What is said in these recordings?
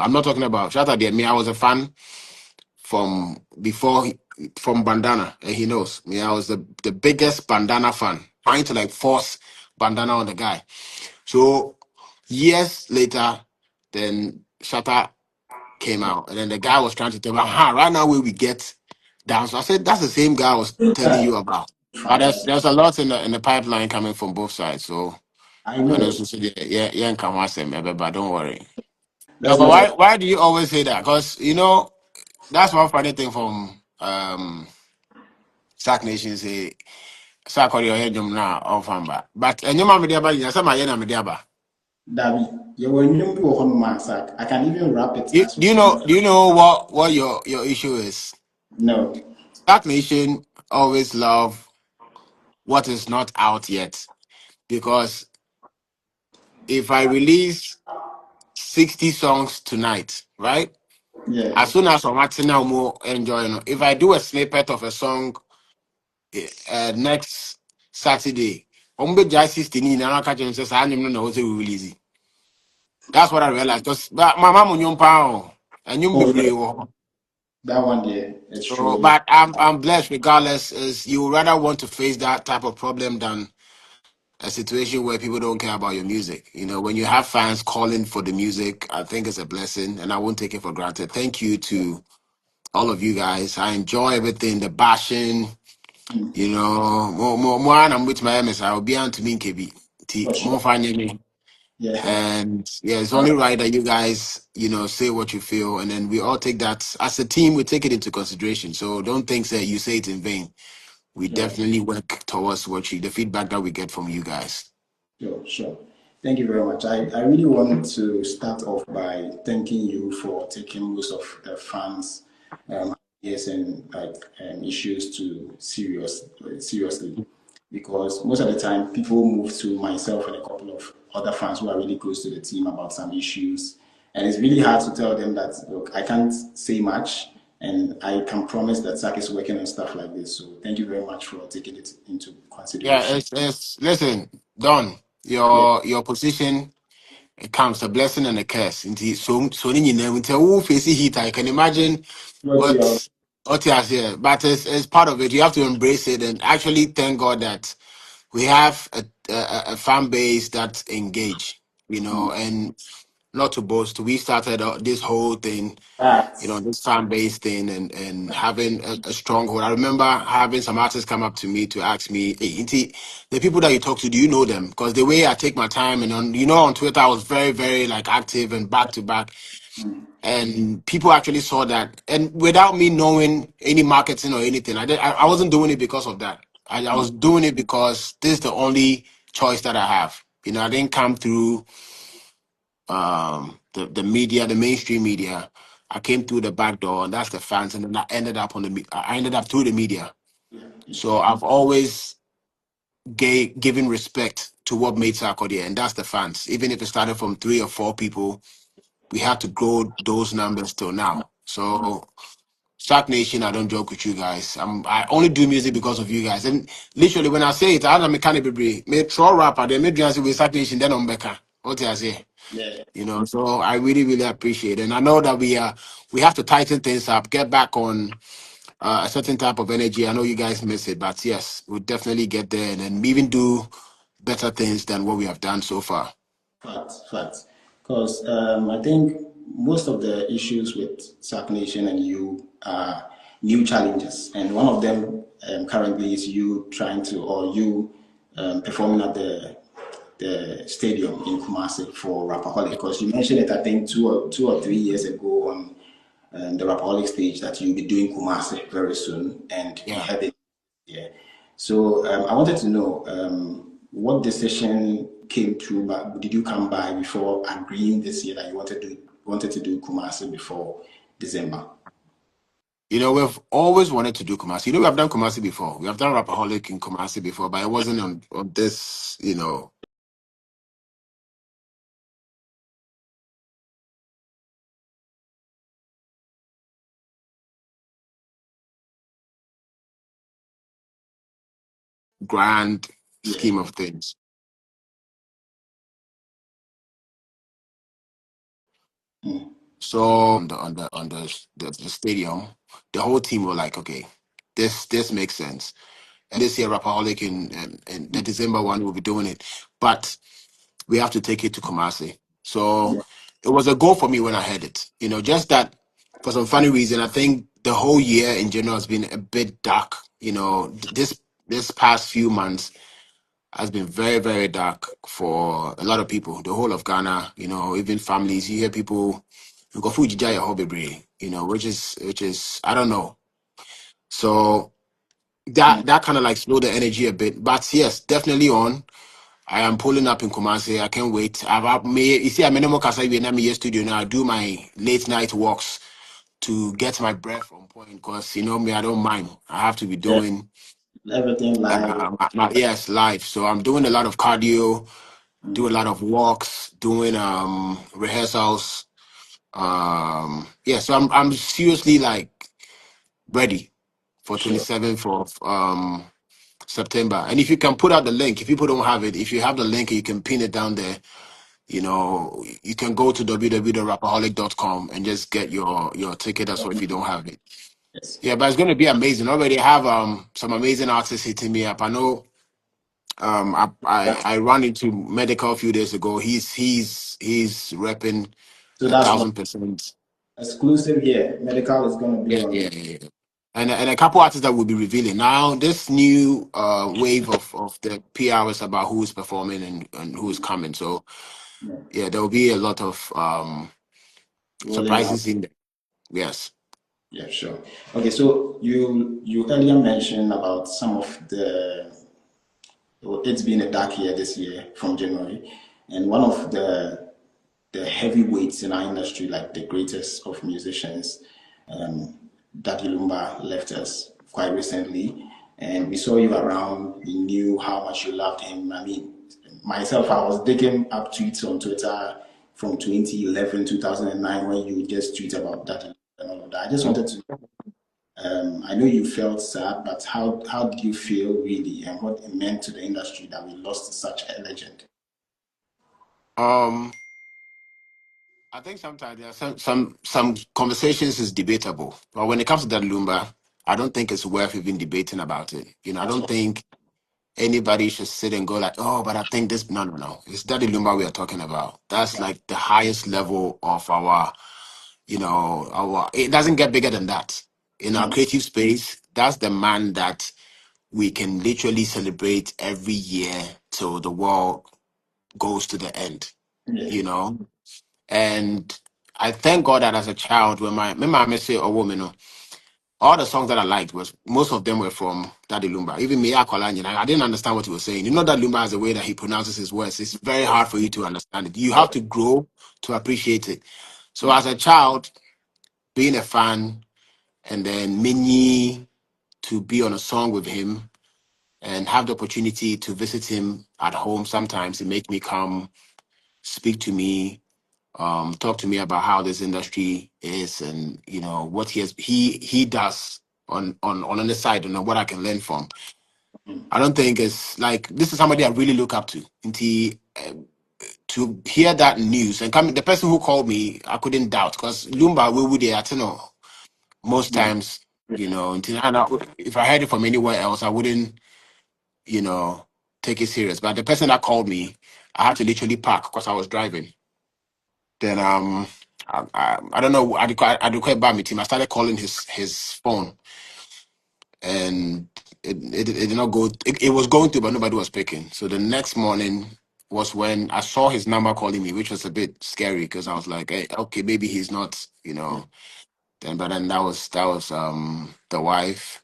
I'm not talking about Shatta. There, me, I was a fan from before from Bandana, and he knows me. I was the biggest Bandana fan, trying to like force Bandana on the guy. So years later, then Shatta came out, and then the guy was trying to tell me, right now where we get down. So I said, that's the same guy I was telling you about. But there's a lot in the pipeline coming from both sides. So I and know. also say, yeah, and come once but don't worry. No, That's but not a why do you always say that? Because that's one funny thing from Sack Nation say Sack or your head now on famba. But and your mama diaba, you some my diaba. Davi. You were new to a sack. I can even wrap it You, as do you well. know do you know what your issue is? No. Sack Nation always love what is not out yet. Because if I release 60 songs tonight, right? Yeah. As soon as I'm watching now more enjoying it. If I do a snippet of a song next Saturday, I'm be just 16 and I catch him says I don't know what we release it. That's what I realized. Because my mom on your pound and you Oh be yeah. brave. That one there. It's So, true. but I'm blessed regardless. Is you would rather want to face that type of problem than a situation where people don't care about your music. When you have fans calling for the music, I think it's a blessing and I won't take it for granted. Thank you to all of you guys. I enjoy everything, the bashing, Mm. more and I'm with my MS. I'll be on to me KB. For sure. More finding me. Yeah. And yeah, it's only right that you guys, say what you feel and then we all take that as a team, we take it into consideration. So don't think that you say it in vain. We Sure. definitely work towards the feedback that we get from you guys. Sure. Sure. Thank you very much. I really want to start off by thanking you for taking most of the fans' ideas and issues to seriously, because most of the time people move to myself and a couple of other fans who are really close to the team about some issues, and it's really hard to tell them that look, I can't say much, and I can promise that Zach is working on stuff like this. So thank you very much for taking it into Yeah, consideration. it's listen, Don, Yeah. your position, it comes a blessing and a curse. So until who face heat, I can imagine What you are. what you have here. But it's part of it. You have to embrace it and actually thank God that we have a fan base that's engaged, and not to boast, we started this whole thing, Facts. this fan base thing and having a stronghold. I remember having some artists come up to me to ask me, hey, Inti, the people that you talk to, do you know them? Because the way I take my time and on Twitter, I was very, very like active and back to back. And people actually saw that. And without me knowing any marketing or anything, I wasn't doing it because of that. I was doing it because this is the only choice that I have. I didn't come through the media, the mainstream media. I came through the back door, and that's the fans, and then I ended up through the media. Yeah, it's So true. I've always given respect to what made Sarkodie, and that's the fans. Even if it started from 3 or 4 people, we had to grow those numbers till now. So Stark Nation, I don't joke with you guys. I only do music because of you guys. And literally, when I say it, I don't mechanic be me throw rapper, then me dance with Stark Nation, then I'm Becca. What I say? Yeah. So I really, really appreciate it. And I know that we have to tighten things up, get back on a certain type of energy. I know you guys miss it, but yes, we'll definitely get there and then even do better things than what we have done so far. Facts, facts. Because I think most of the issues with Sark Nation and you are new challenges, and one of them currently is you trying to, or you performing at the stadium in Kumasi for Rapperholic. Because you mentioned it, I think 2 or 3 years ago on the Rapperholic stage that you'll be doing Kumasi very soon, and we Yeah. had it. Yeah. So I wanted to know what decision came through, but did you come by before agreeing this year that you wanted to do Kumasi before December? We've always wanted to do Kumasi. We have done Kumasi before. We have done Rapperholic in Kumasi before, but it wasn't on this, grand Yeah. scheme of things. Mm. So the stadium, the whole team were like, okay, this makes sense. And this year, Rapperholic in the December one will be doing it, but we have to take it to Kumasi. So Yeah, it was a goal for me when I heard it. Just that for some funny reason, I think the whole year in general has been a bit dark. This past few months has been very, very dark for a lot of people. The whole of Ghana, even families. You hear people you go Fuji Jaya hobby, which is I don't know. So mm, that kind of like slowed the energy a bit. But yes, definitely on. I am pulling up in Kumasi. I can't wait. You see, I'm in Kasa studio now. I do my late night walks to get my breath on point because me, I don't mind. I have to be yeah, doing everything live. yes, live. So I'm doing a lot of cardio, do a Mm, lot of walks, doing rehearsals. Yeah, so I'm seriously like ready for sure. 27th of September. And if you can put out the link, if people don't have it, if you have the link, you can pin it down there. You can go to www.rapperholic.com and just get your ticket as well if you don't have it. Yes. Yeah, but it's going to be amazing. Already have some amazing artists hitting me up. I know I ran into Medical a few days ago. He's repping So a that's not 1,000%. exclusive here. Medical is going to be Yeah, on. yeah, yeah. Yeah. And a couple artists that will be revealing now. This new wave of the PR is about who is performing and who is coming. So Yeah, yeah, there will be a lot of rolling out. surprises in there. Yes. Yeah, sure. Okay, so you earlier mentioned about some of the it's been a dark year this year from January, and one of the heavyweights in our industry, like the greatest of musicians, um, Daddy Lumba left us quite recently, and we saw you around. We knew how much you loved him. I mean, myself, I was digging up tweets on Twitter from 2011, 2009, when you just tweet about Daddy Lumba and all of that. I just wanted to. I know you felt sad, but how did you feel really, and what it meant to the industry that we lost such a legend? Um, I think sometimes there are some conversations is debatable, but when it comes to that Lumba, I don't think it's worth even debating about it. I At don't all. think anybody should sit and go like, oh, but I think this. No, no, no. It's Daddy Lumba we are talking about. That's like the highest level of our. It doesn't get bigger than that. In our Mm, creative space, that's the man that we can literally celebrate every year till the world goes to the end. yeah. You know, and I thank God that as a child, when my mom say, "Oh, woman," all the songs that I liked was most of them were from Daddy Lumba. Even me, I didn't understand what he was saying. That Lumba has a way that he pronounces his words. It's very hard for you to understand it. You have to grow to appreciate it. So as a child, being a fan, and then Minnie to be on a song with him and have the opportunity to visit him at home sometimes, it make me come speak to me, talk to me about how this industry is and what he does on the side and what I can learn from. I don't think it's like this is somebody I really look up to. And to hear that news and come the person who called me, I couldn't doubt because Lumba we would I don't know most Yeah. times, if I heard it from anywhere else, I wouldn't, you know, take it serious. But the person that called me, I had to literally park because I was driving. Then I don't know. I required by me team. I started calling his phone, and it did not go. It was going through, but nobody was picking. So the next morning was when I saw his number calling me, which was a bit scary because I was like, hey, okay, maybe he's not, Then, but then that was the wife.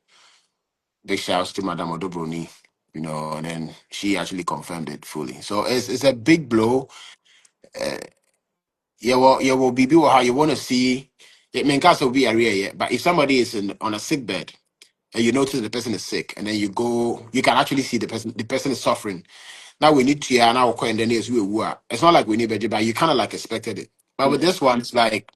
Big shouts to Madame Odobroni, and then she actually confirmed it fully. So it's a big blow. Uh, yeah, well, BB, how you want to see it may also be area yet, but if somebody is on a sick bed and you notice the person is sick, and then you can actually see the person is suffering. Now we need to now and then is we were. It's not like we need better, but you kind of like expected it. But with Yeah. this one, it's like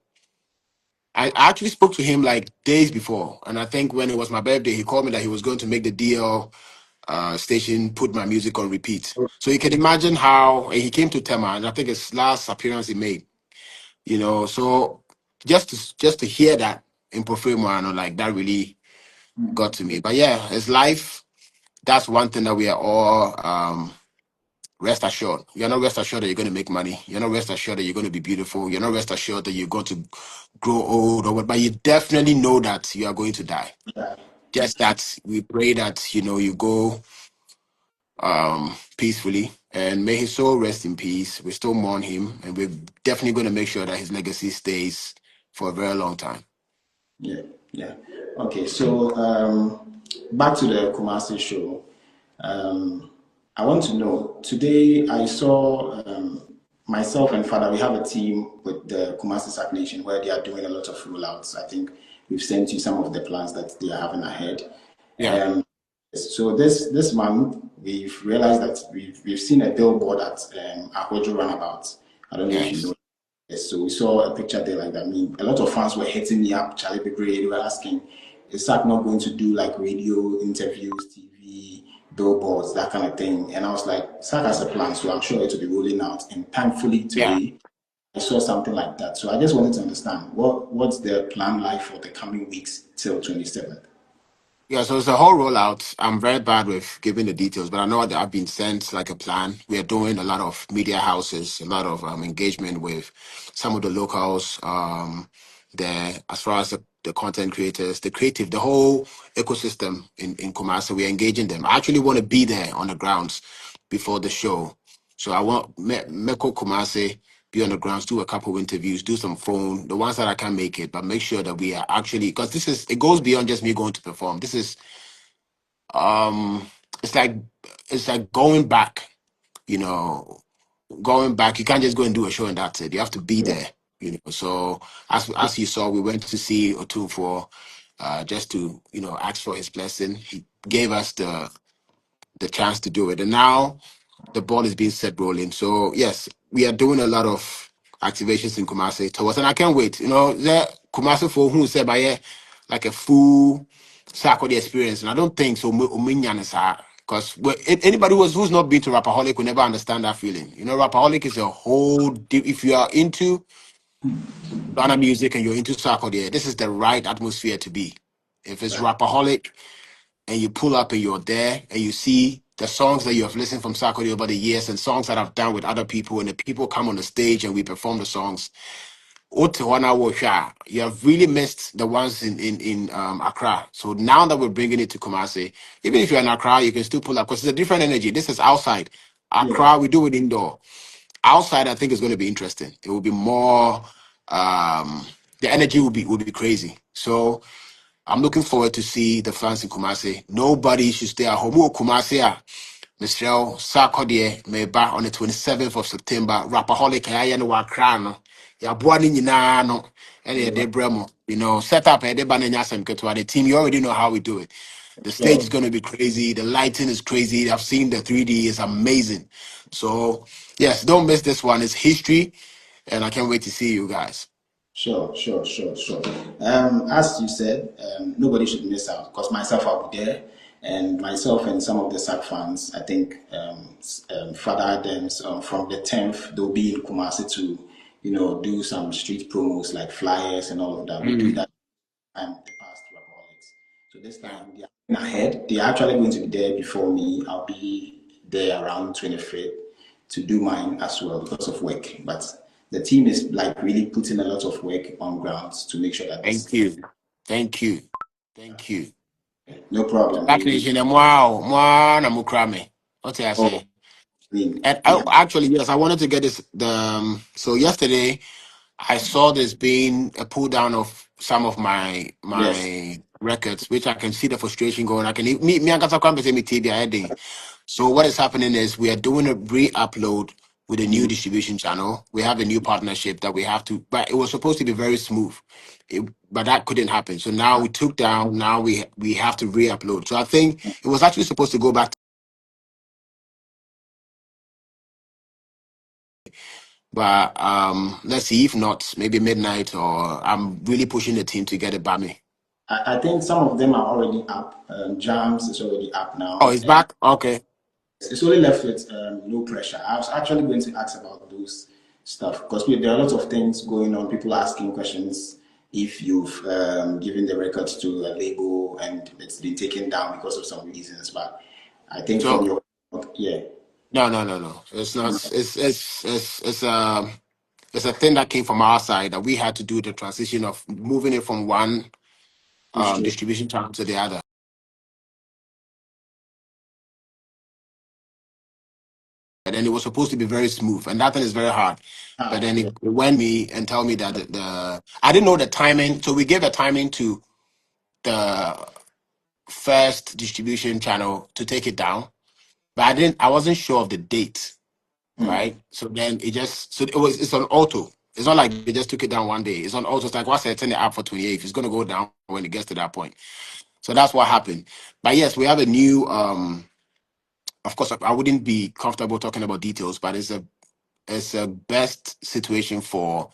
I actually spoke to him like days before, and I think when it was my birthday, he called me that he was going to make the deal station put my music on repeat. So you can imagine how and he came to Tema, and I think his last appearance he made. So. just to hear that in Profimo, like that really got to me. But yeah, it's life. That's one thing that we are all rest assured. You're not rest assured that you're going to make money. You're not rest assured that you're going to be beautiful. You're not rest assured that you're going to grow old or what. But you definitely know that you are going to die. Yeah. Just that we pray that you go peacefully, and may his soul rest in peace. We still mourn him, and we're definitely going to make sure that his legacy stays for a very long time. Yeah, yeah. Okay, so back to the Kumasi show. Um, I want to know today. I saw myself and Father. We have a team with the Kumasi Sark Nation where they are doing a lot of rollouts. I think we've sent you some of the plans that they are having ahead. Yeah, So this month we've realized that we've seen a billboard at Akwoju Runabout. I don't know if you know. yes, Yes, so we saw a picture there like that. I mean, a lot of fans were hitting me up, Charlie Bigray. They were asking, is Sark not going to do like radio interviews, TV, billboards, that kind of thing? And I was like, Sark has a plan, so I'm sure it will be rolling out. And thankfully yeah. today, I saw something like that. So I just wanted to understand what's the plan like for the coming weeks till 27th? Yeah, so it's a whole rollout. I'm very bad with giving the details, but I know that I've been sent like a plan. We are doing a lot of media houses, a lot of engagement with some of the locals, there, as far as the content creators, the creative, the whole ecosystem in Kumasi. We're engaging them. I actually want to be there on the grounds before the show. So I want Meko Kumasi be on the grounds, do a couple of interviews, do some phone, the ones that I can make it, but make sure that we are actually, because it goes beyond just me going to perform. This is um it's like going back, you know, going back. You can't just go and do a show and that's it. You have to be Yeah, there, So as you saw, we went to see Otu for just to, ask for his blessing. He gave us the chance to do it. And now the ball is being set rolling. So yes, we are doing a lot of activations in Kumasi towards, and I can't wait. The Kumasi for who said by like a full Saturday experience, and I don't think so. Because anybody who's not been to Rapperholic will never understand that feeling. Rapperholic is a whole. If you are into Ghana music and you're into Saturday, this is the right atmosphere to be. If it's right. Rapperholic, and you pull up and you're there and you see the songs that you have listened from Sarkodie over the years and songs that I've done with other people, and the people come on the stage and we perform the songs. You have really missed the ones in Accra. So now that we're bringing it to Kumasi, even if you're in Accra, you can still pull up because it's a different energy. This is outside. Yeah, Accra, we do it indoor. Outside, I think it's going to be interesting. It will be more. The energy will be crazy. So I'm looking forward to see the fans in Kumasi. Nobody should stay at home. Oh, Kumasi, Michelle, Sarkodie, Meba on the 27th of September. Rapperholic, I know what crown. Ya boani nyina no. And yeah, de bremo. Set up a de banana some the team. You already know how we do it. The stage is sure. going to be crazy. The lighting is crazy. I've seen the 3D. It's amazing. So, yes, don't miss this one. It's history. And I can't wait to see you guys. Sure, sure, sure, sure. As you said, nobody should miss out because myself, I'll be there, and myself and some of the SAC fans, I think Father Adams from the 10th, they'll be in Kumasi to, do some street promos like flyers and all of that. We do Mm, that time the past Rapperholics. So this yeah. time they are going ahead. They are actually going to be there before me. I'll be there around 25th to do mine as well because of work. But the team is like really putting a lot of work on grounds to make sure that Thank this you. Thank you. Thank you. no problem. That nation, wow, na mukrame. What I Oh, say? I mean, And we have actually, yes, I wanted to get this. So yesterday, I saw this being a pull down of some of my yes. my records, which I can see the frustration going. I can me and Kasa Kwame say me TV heading. So what is happening is we are doing a re-upload with a new Mm, distribution channel. We have a new partnership that we have to, but it was supposed to be very smooth, but that couldn't happen. So now we took down. Now we have to re-upload. So I think it was actually supposed to go back, but let's see. If not, maybe midnight, or I'm really pushing the team to get it by me. I think some of them are already up. Jams is already up Oh, now, it's and back. Okay. it's only left with low pressure. I was actually going to ask about those stuff. Because there are lots of things going on. People asking questions if you've given the records to a label and it's been taken down because of some reasons. But I think from So your yeah. no. It's not. It's a thing that came from our side that we had to do the transition of moving it from one District. distribution channel to the other. And then it was supposed to be very smooth, and that thing is very hard. But then Yeah. it went me and tell me that the I didn't know the timing, so we gave a timing to the first distribution channel to take it down, but I wasn't sure of the date, Mm. right? So then it's on auto. It's not like they just took it down one day. It's on auto. It's like what's setting it up for 28th. It's gonna go down when it gets to that point. So that's what happened. But yes, we have a new of course I wouldn't be comfortable talking about details, but it's a best situation for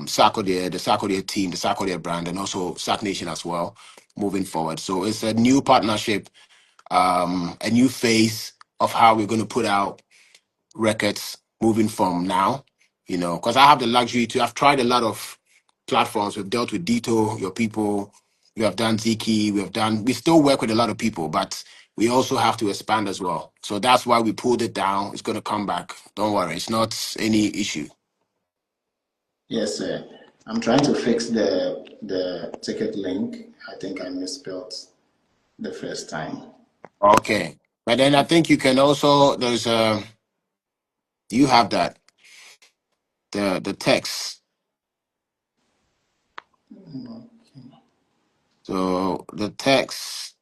Sarkodie, the Sarkodie team, the Sarkodie brand, and also Sark Nation as well moving forward. So it's a new partnership, a new phase of how we're going to put out records moving from now. Because I have the luxury to. I've tried a lot of platforms. We've dealt with Dito, your people. We have done Ziki. We still work with a lot of people, but we also have to expand as well. So that's why we pulled it down. It's going to come back. Don't worry. It's not any issue. Yes, sir. I'm trying to fix the ticket link. I think I misspelled the first time. Okay. But then I think you can also you have that the text. So the text,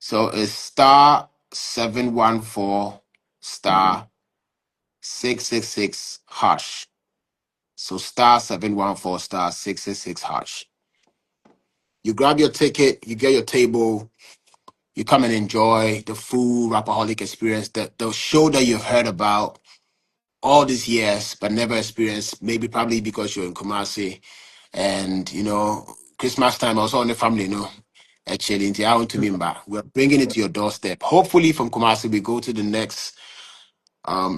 so it's *714 *666#. So *714 *666#. You grab your ticket, you get your table, you come and enjoy the full Rapperholic experience, the show that you've heard about all these years but never experienced, maybe probably because you're in Kumasi. And Christmas time also on the family, actually into out to Mimba. We're bringing it to your doorstep. Hopefully from Kumasi we go to the next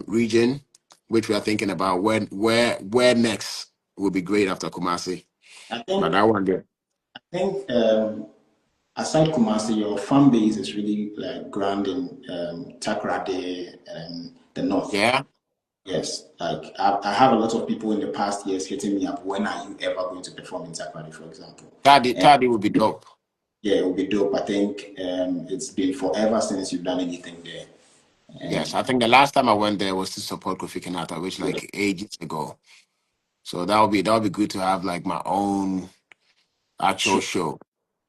region, which we are thinking about. Where next will be great after Kumasi. I But think that one there. I think aside Kumasi, your fan base is really like grand in Takoradi and the north. Yeah. Yes, like I have a lot of people in the past years hitting me up. When are you ever going to perform in Takoradi, for example? And Taddy would be dope. yeah, it would be dope. I think it's been forever since you've done anything there. Yes. And I think the last time I went there was to support Kofi Kinata, which yeah, like ages ago. So that would be good to have like my own actual sure, show.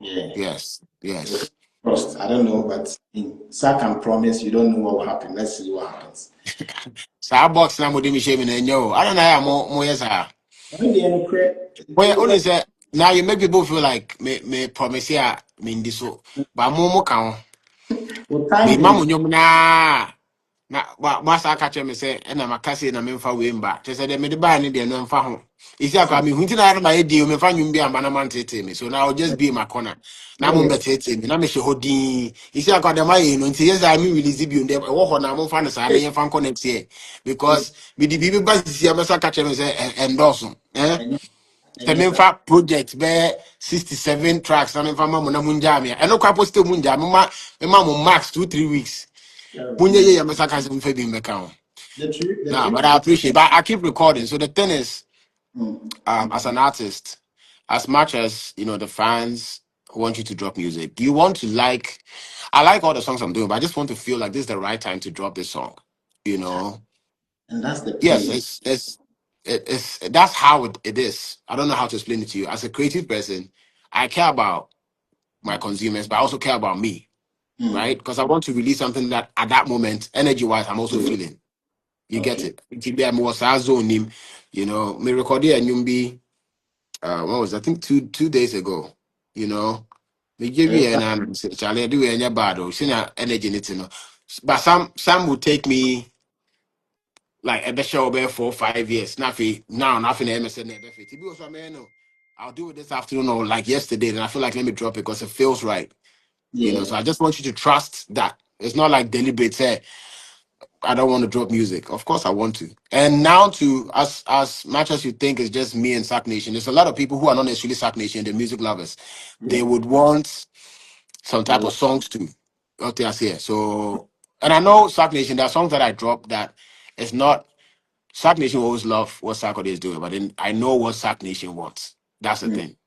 yeah. Yes. So Yes. trust. I don't know, but Sir can promise you don't know what will happen. Let's see what happens. Saa box na mode me shame na enyo. I don't know how mo yes ah. When they are correct, Well, only say now you make people feel like me promise ya me ndi so. But mo kan with me time mamu things. nyom na ba sa ka che me say na maka say na me mfa we mba. Che say de me de ba ne de no mfa ho. Isi akwa me hunti na ma edi o me mfa nwum bi amba na man tete me. So now I'll just be in my corner. Na mo Yes, mbetete me na me hye hodin. Isi akwa de ma ye no nti yes I me release bi ndem e wo ho na mo mfa ne sa na ye mfa connect here because me di bibi ba sisi amesa ka che me say endorse. and Sɛ yes, sir. memfa project bɛyɛ 67 tracks na memfa ma mo na munyaa me a ɛno kora posite munyaa mema mo max 2 3 weeks munyɛ yɛ The yɛmɛsa ka sɛ memfa bi mmɛka ho the nah, truth but I appreciate but I keep recording. So the thing is mm, as an artist, as much as the fans want you to drop music, you want to I like all the songs I'm doing, but I just want to feel like this is the right time to drop this song you know and that's the yes, pain. it's that's how it is. I don't know how to explain it to you. As a creative person, I care about my consumers, but I also care about me, Mm, right? Because I want to release something that at that moment, energy wise, I'm also feeling. You get okay. it? I'm was zone him, me recorded a Nyumbi, what was it? I think two days ago, you know. Me give you an answer. Charlie, do any bad or energy in it, But some would take me like a show over 4 5 years. Nothing MSN never fit. It was man, no. I'll do it this afternoon or like yesterday, and I feel like let me drop it because it feels right. Yeah, So I just want you to trust that it's not like deliberate. Say, I don't want to drop music. Of course, I want to. And now, to as much as you think it's just me and Sack Nation, there's a lot of people who are not necessarily Sack Nation. They're music lovers. Yeah. They would want some type The of songs too. Out there, here. So, and I know Sack Nation. There are songs that I drop that it's not. Sack Nation will always love what Sark is doing, but then I know what Sack Nation wants. That's the thing.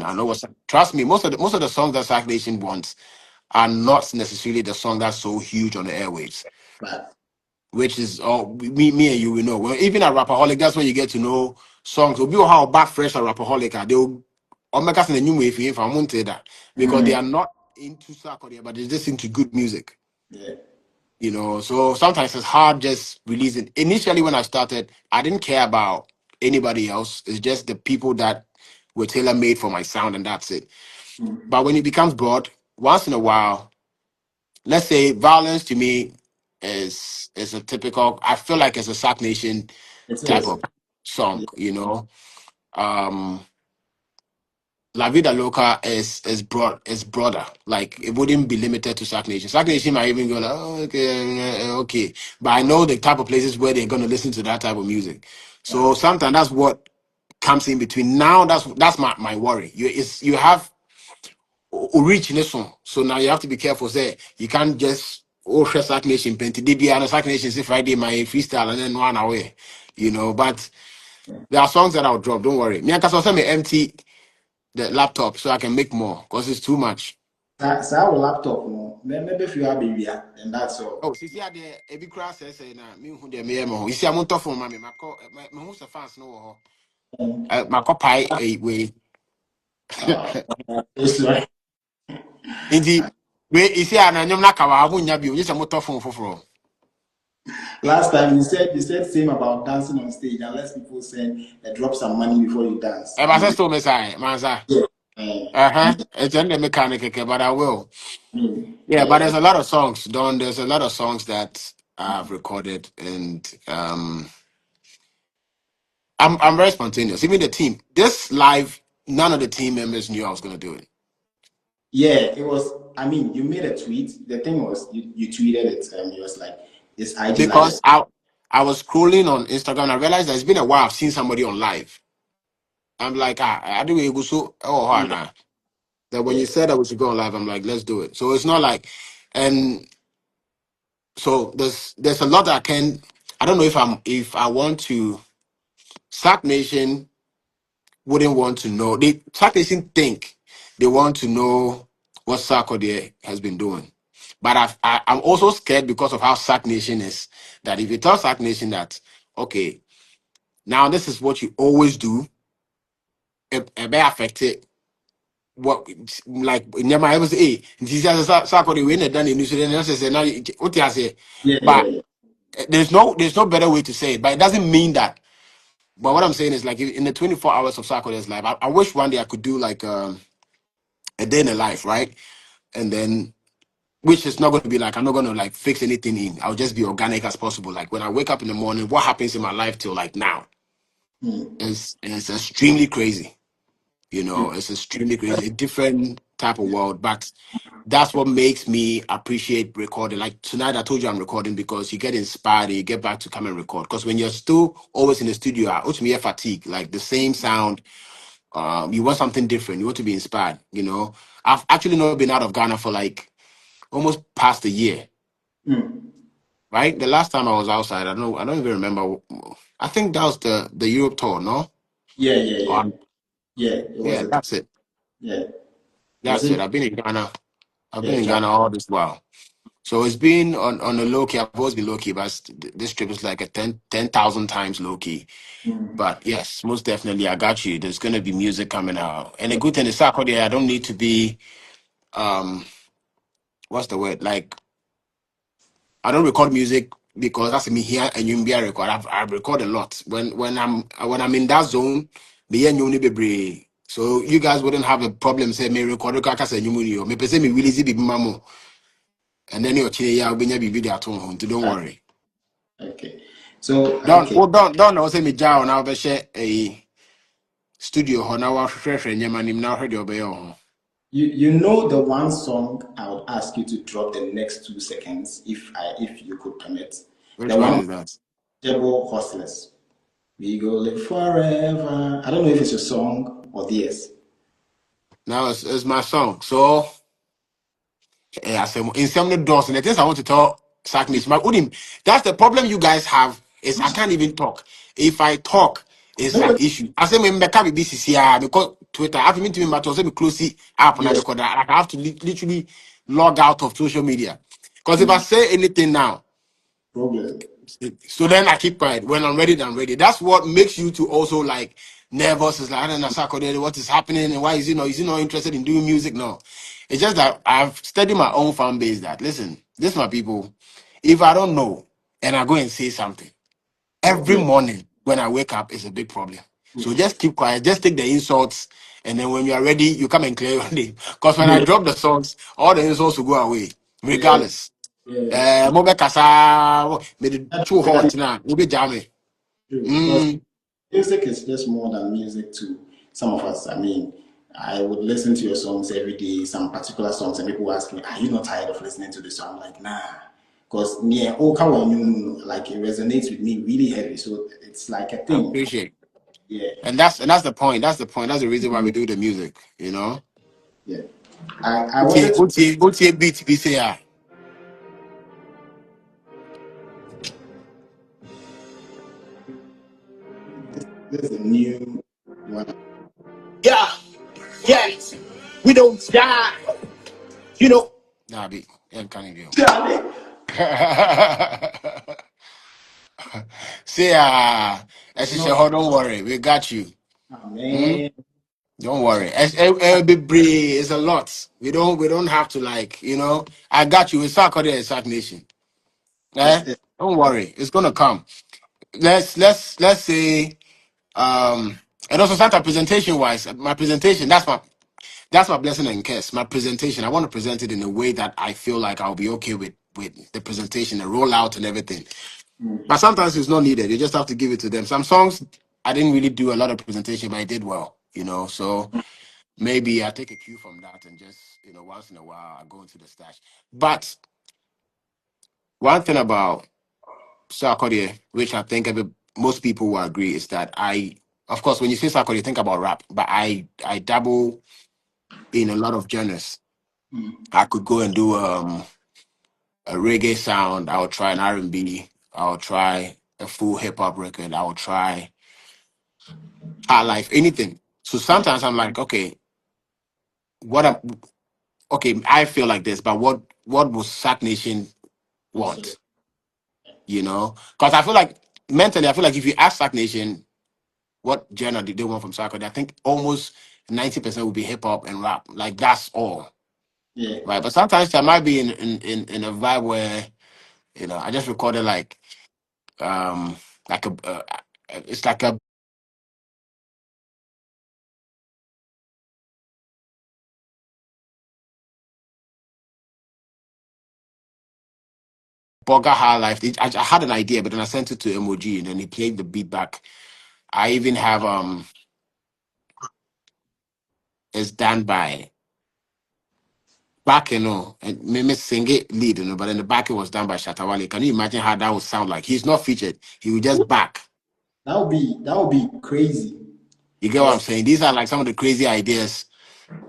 I fact. know what. Trust me, most of the songs that Sack Nation wants are not necessarily the song that's so huge on the airwaves. Fact. Which is all me and you will know. Well, even at Rapperholic, that's when you get to know songs. Will be how back fresh at Rapperholic are. They'll make us in a new way if I won't say that. Because they are not into Sarkodie, but they're just into good music. Yeah. So sometimes it's hard just releasing. Initially when I started, I didn't care about anybody else. It's just the people that were tailor made for my sound, and that's it. But when it becomes broad, once in a while, let's say Violence to me is a typical, I feel like it's a Sack Nation It type is. of song. Yeah. Um La Vida Loca is broader. Like it wouldn't be limited to Sack Nation. Sack Nation might even go like, oh, okay, okay. But I know the type of places where they're gonna listen to that type of music. So Fact. sometimes that's what comes in between. Now that's my worry. You have reach in this one. So now you have to be careful. Say you can't just share Sack Nation plenty. DB and Sack Nation say Friday my freestyle and then run away. But there are songs that I'll drop. Don't worry. Me and Kasose me empty the laptop so I can make more because it's too much. So our laptop, no. Maybe if you have baby, and that's all. Oh, see, I there a big cross say na me who there me mo. You see, I'm on top of my call my who's the fans no. My copy a way. Uh, it's like Indeed, we you see, I'm not kawa. I won't be. You just a motor phone for. last time you said same about dancing on stage unless people send drop some money before you dance. I was so messy, manza. Yeah. It's in the mechanic, okay, but I will. Yeah, but Yeah. there's a lot of songs, Don. There's a lot of songs that I've recorded, and I'm very spontaneous. Even the team, this live, none of the team members knew I was gonna do it Yeah, it was. I mean, you made a tweet. The thing was, you tweeted it, and it was like, "It's IG live." because I was scrolling on Instagram. I realized that it's been a while I've seen somebody on live. I'm like, I do it. So, oh, Yeah, nah. That when yeah. you said that we should go on live, I'm like, let's do it. So it's not like, and so there's a lot that I can. I don't know if I want to. Sack Nation wouldn't want to know. Sack Nation think they want to know what Sarkodie has been doing. But I'm also scared because of how Sack Nation is. That if you tell Sack Nation that, okay, now this is what you always do, it may affect it. What like never ever say, hey, this is Sarkodie we never done in New Zealand. Say now what you say, Yeah, yeah, but yeah. there's no better way to say it. But it doesn't mean that. But what I'm saying is like in the 24 hours of Sarkodie's life, I wish one day I could do like a day in a life, right? And then which is not going to be like I'm not going to like fix anything in. I'll just be organic as possible. Like when I wake up in the morning, what happens in my life till like now is extremely crazy. It's extremely crazy, a different type of world. But that's what makes me appreciate recording. Like tonight, I told you I'm recording because you get inspired and you get back to come and record. Because when you're still always in the studio, ultimately fatigue, like the same sound. You want something different. You want to be inspired. I've actually not been out of Ghana for like almost past a year. Mm. Right, the last time I was outside, I don't even remember. I think that was the Europe tour, no? Yeah, yeah, yeah, Um, yeah. It was yeah, a that's it. yeah. Was That's it. it? I've been in Ghana. I've been Yeah, in travel. Ghana all this while. So it's been on a low key. I've always been low key, but this trip is like a 10,000 times low key. But yes, most definitely, I got you. There's gonna be music coming out, and the good thing is, Saturday, I don't need to be what's the word? Like I don't record music because that's me here and you be a record. I've recorded a lot. When I'm in that zone, be only be. So you guys wouldn't have a problem say me record kaka say you me pese me release be mamo. And then you're chile ya obinya be at home. Don't worry. Okay. So Don't okay. oh don't know say me jaw now be share a studio ho na wa hwehwe nyama nim na hwede obey ho. You know the one song I would ask you to drop the next 2 seconds if you could permit. Which The one one is that? Jebo Hustlers. We go live forever. I don't know if it's a song or theirs. Now it's my song. So I say in some of the doors and the things I want to tell Sackness. My Udim, that's the problem you guys have is I can't even talk. If I talk, it's an Nobody. issue. I say me be BCC because Twitter. I have to meet me matter. Say me close it up and I Yeah, because I have to literally log out of social media. Because if I mm, say anything now, problem. so then I keep quiet. When I'm ready, then I'm ready. That's what makes you to also like nervous. It's like I don't know Saturday, what is happening and why is he not interested in doing music? No. It's just that I've studied my own fan base that listen, this my people. If I don't know and I go and say something, every Yeah, morning when I wake up is a big problem. So just keep quiet, just take the insults, and then when you are ready, you come and clear your name. Because when I yeah, drop the songs, all the insults will go away, yeah, regardless. yeah. Mobe kasa me the That, too that is hot now. We be jamming. true because Mm, music is just more than music to some of us. I mean, I would listen to your songs every day, some particular songs, and people ask me, "Are you not tired of listening to this song?" I'm like, "Nah," because yeah, oh, come on, like it resonates with me really heavy. So it's like a I thing. appreciate. Yeah, And that's the point. That's the point. That's the reason why we do the music. You know. yeah. I wanted to. Utie beat be say ah. This is a new one. Yeah, yeah. We don't die. You know. Nah, be. I'm can't even. Charlie. Say ah. It's As not. don't worry, we got you. Oh, Hmm? man. Don't worry. It's a lot. We don't have to like, I got you. It's Sark Nation. Eh? It's Don't worry. It's gonna come. Let's say and also Santa presentation wise, my presentation, that's my blessing and curse. My presentation, I want to present it in a way that I feel like I'll be okay with the presentation, the rollout and everything. But sometimes it's not needed. You just have to give it to them. Some songs I didn't really do a lot of presentation, but I did well. So maybe I take a cue from that and just, once in a while I go into the stash. But one thing about Sarkodie, which I think most people will agree, is that of course, when you say Sarkodie, you think about rap, but I dabble in a lot of genres. I could go and do a reggae sound. I would try an R&B. I would try a full hip hop record. I would try high life, anything. So sometimes I'm like, okay, what? Okay, I feel like this, but what will Sack Nation also. want? Because I feel like mentally, I feel like if you ask Sack Nation what genre did they want from Sarkodie, I think almost 90% would be hip hop and rap. Like that's all, Yeah, right? But sometimes I might be in a vibe where I just recorded um like a it's like a Burger High Life. I had an idea, but then I sent it to Emoji, and then he played the beat back. I even have it's done by back, and me sing it lead, but then the back was done by Shatta. Can you imagine how that would sound like? He's not featured. He would just back. that would be crazy. You get what I'm Because saying? These are like some of the crazy ideas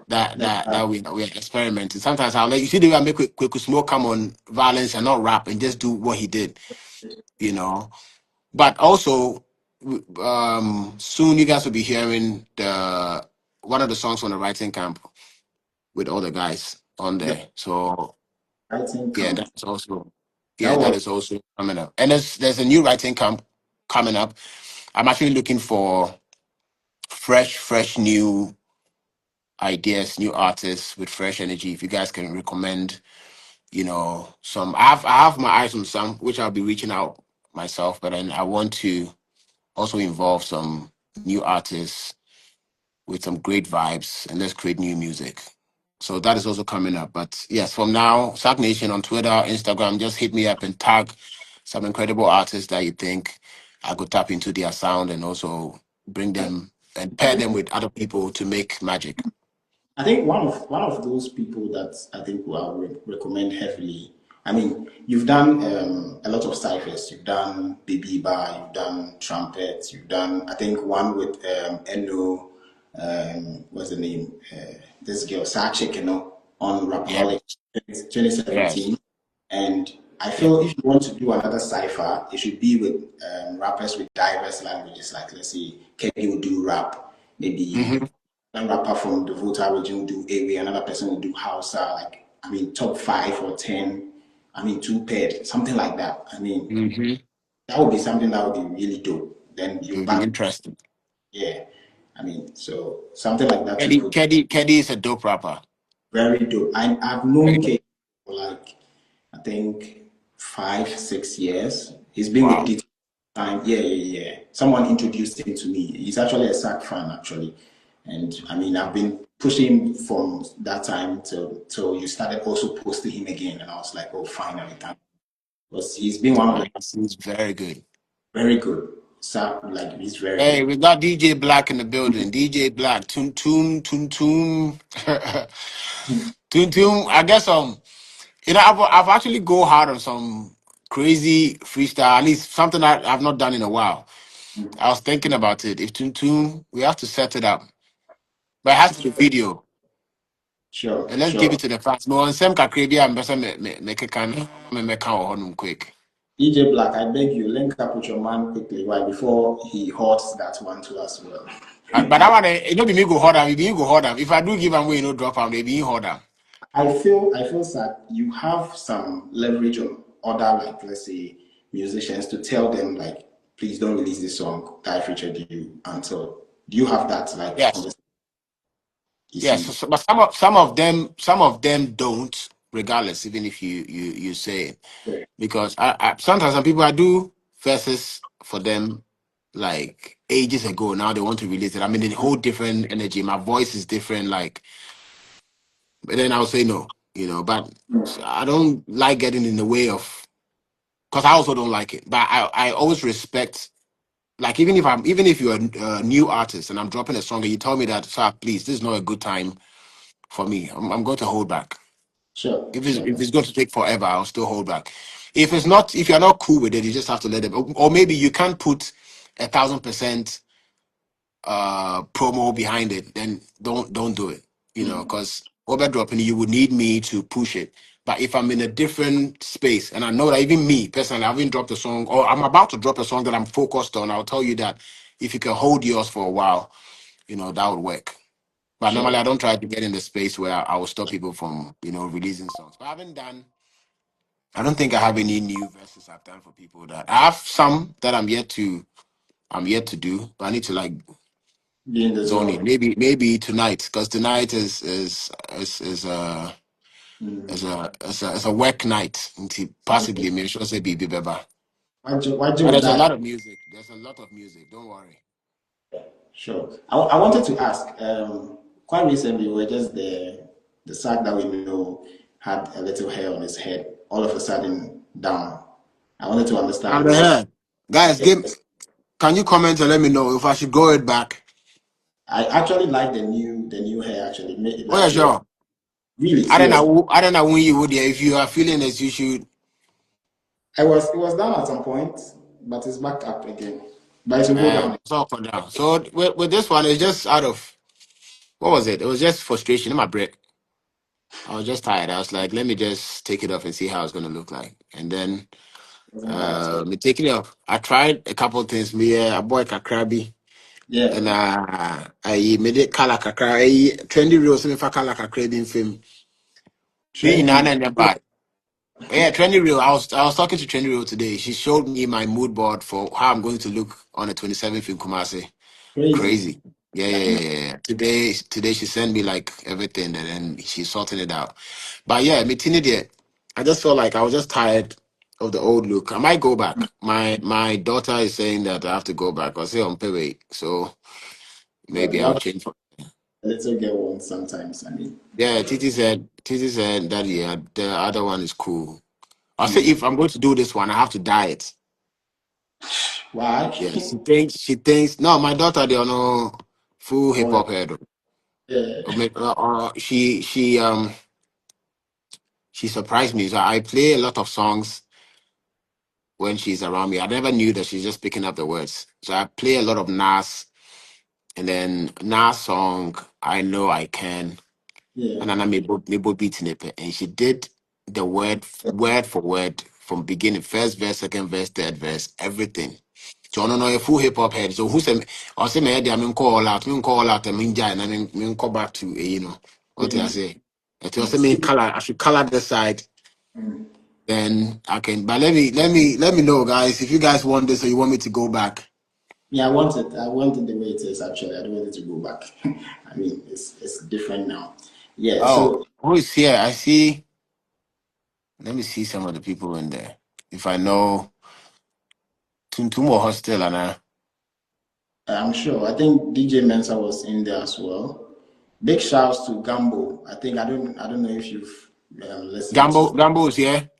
that that that that we're experimenting. Sometimes I'll let you see the way I make quick smoke come on violence and not rap and just do what he did, you know. But also, soon you guys will be hearing the one of the songs from the writing camp with all the guys on the there. So writing yeah, camp that that was is also coming up. And there's a new writing camp coming up. I'm actually looking for fresh new ideas, new artists with fresh energy. If you guys can recommend, some I have my eyes on some which I'll be reaching out myself, but then I want to also involve some new artists with some great vibes and let's create new music. So that is also coming up. But yes, from now, Sack Nation on Twitter, Instagram, just hit me up and tag some incredible artists that you think I could tap into their sound and also bring them and I pair think them with other people to make magic. I think one of those people that I think I would recommend heavily I mean, you've done a lot of ciphers. You've done baby bar, you've done trumpet, you've done, I think, one with Eno, what's the name? This girl, Sark, on Yeah. Rapperholic Yes. 2017. And I Yeah. feel if you want to do another cipher, it should be with rappers with diverse languages. Like, let's say, Kenny would do rap, maybe Mm-hmm. one rapper from the Volta region will do Ewe, another person will do Hausa, like, I mean, top 5 or 10, I mean, two paired, something like that. I mean, Mm-hmm. that would be something that would be really dope. Then It you would be back, interesting. yeah. I mean, so something like that you Keddy, could, Keddy, Keddy is a dope rapper. very dope. I've Very known dope. K for like, I think 5, 6 years. He's been with Wow. DT time. Yeah, yeah, yeah. Someone introduced him to me. He's actually a Sark fan, actually. And I mean, I've been pushing him from that time till you started also posting him again. And I was like, oh, finally, thank you. Because he's been one of the He's very good. very good. Sark, like, he's very Hey, good. we got DJ Black in the building. DJ Black, Toon Toon, Toon Toon, Toon Toon. I guess I've actually go hard on some crazy freestyle. At least something that I've not done in a while. I was thinking about it. If Toon Toon, we have to set it up, but it has to be video. Sure, And let's give sure. it to the fans. No one sem kakrebi am besa me kekan me kan honum quick. DJ Black, I beg you, link up with your man quickly, why? Before he hoards that one too as well. But that one, it don't be me go hold am. It be you go hold am. If I do give am way, no drop am. They be you hold am. I feel that you have some leverage on other, like, let's say, musicians to tell them, like, please don't release this song that I featured you until. Do you have that, like, Yes. conversation? You Yes, see? but some of them don't, regardless, even if you say it. Yeah. Because I sometimes some people I do verses for them like ages ago. Now they want to release it. I mean, a whole different energy. My voice is different, like, but then I'll say no, but I don't like getting in the way of, because I also don't like it. But I always respect, like, even if you're a new artist and I'm dropping a song and you tell me that, sir, please, this is not a good time for me. I'm going to hold back. Sure, If it's sure. if it's going to take forever, I'll still hold back. If you're not cool with it, you just have to let it. Or maybe you can't put 1,000% promo behind it. Then don't do it. Mm, Because over dropping, you would need me to push it. But if I'm in a different space, and I know that even me personally, I haven't dropped a song, or I'm about to drop a song that I'm focused on, I'll tell you that if you can hold yours for a while, that would work. But normally, sure. I don't try to get in the space where I will stop people from, releasing songs. But I don't think I have any new verses I've done for people. That I have some that I'm yet to do, but I need to, like, Be in the zone in. zone. Maybe tonight, because tonight is a work night. Until Okay. possibly make sure say be beba. Why But do there's a that? lot of music. There's a lot of music. Don't worry. Sure. I wanted to ask, quite recently, we were just the sack that we know had a little hair on his head, all of a sudden down. I wanted to I'm understand the what. head. Guys, can you comment and let me know if I should grow it back? I actually like the new hair actually. Oh yeah, Like, sure. really I don't serious. know. I don't know when you would. Yeah, if you are feeling this, you should. It was down at some point, but it's back up again. But it will go down. It's up and down. So with this one, it's just out of, what was it? It was just frustration in my break. I was just tired. I was like, let me just take it off and see how it's gonna look like. And then It wasn't bad. me taking it off. I tried a couple of things. Me a boy kakrabi. Yeah, And I made it color kakra. Trendy reels me for color kakra in film. Me trendy. nana and bad. Yeah, Trendy Real. I was talking to Trendy Real today. She showed me my mood board for how I'm going to look on the 27th in Kumasi. Crazy. Crazy. Yeah, yeah, Like, yeah, yeah. Today she sent me like everything, and then she's sorting it out. But yeah, me tini there. I just felt like I was just tired of the old look. I might go back. My daughter is saying that I have to go back. I say on pay weight, so maybe you I'll have change. a little girl one sometimes. I mean, Yeah, Titi said that, yeah, the other one is cool. I say mm. if I'm going to do this one, I have to dye it. Why? Yeah, she thinks no, my daughter they are no full hip Oh, hop head. yeah. She she surprised me. So I play a lot of songs when she's around me. I never knew that she's just picking up the words. So I play a lot of Nas, and then Nas song, I Know I Can, Yeah. and then I made beat in it, and she did the word for word from beginning, first verse, second verse, third verse, everything. So I don't know a full hip hop head. So who said I say me I mean call out, I mean jai, and I mean call back to what did I Mm-hmm. say? It was I mean color. I should color the side. Then I can. But let me know, guys. If you guys want this, or you want me to go back. Yeah, I want it. I want it the way it is. Actually, I don't want it to go back. I mean, it's different now. Yeah. Oh, So who is here? I see. Let me see some of the people in there. If I know Tuntum or Hostel, and I'm sure. I think DJ Mensa was in there as well. Big shouts to Gambo. I don't know if you've listened to. Gambo is here.